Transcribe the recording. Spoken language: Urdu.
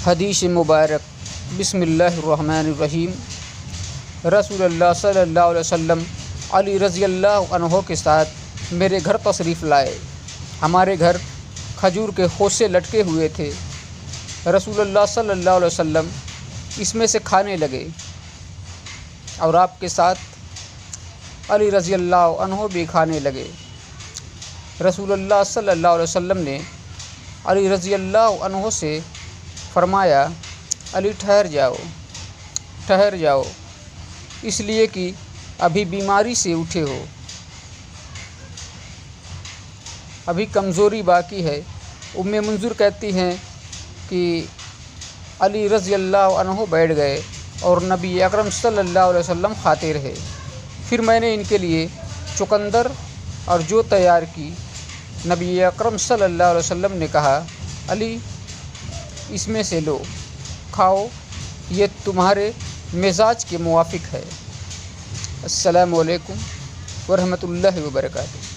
حدیث مبارک بسم اللہ الرحمن الرحیم۔ رسول اللہ صلی اللہ علیہ وسلم علی رضی اللہ عنہ کے ساتھ میرے گھر تشریف لائے۔ ہمارے گھر کھجور کے خوشے لٹکے ہوئے تھے۔ رسول اللہ صلی اللہ علیہ وسلم اس میں سے کھانے لگے اور آپ کے ساتھ علی رضی اللہ عنہ بھی کھانے لگے۔ رسول اللہ صلی اللہ علیہ وسلم نے علی رضی اللہ عنہ سے فرمایا، علی ٹھہر جاؤ اس لیے کہ ابھی بیماری سے اٹھے ہو، ابھی کمزوری باقی ہے۔ ام منذر کہتی ہیں کہ علی رضی اللہ عنہ بیٹھ گئے اور نبی اکرم صلی اللہ علیہ وسلم کھاتے رہے۔ پھر میں نے ان کے لیے چقندر اور جو تیار کی۔ نبی اکرم صلی اللہ علیہ وسلم نے کہا، علی اس میں سے لو، کھاؤ، یہ تمہارے مزاج کے موافق ہے۔ السلام علیکم ورحمۃ اللہ وبرکاتہ۔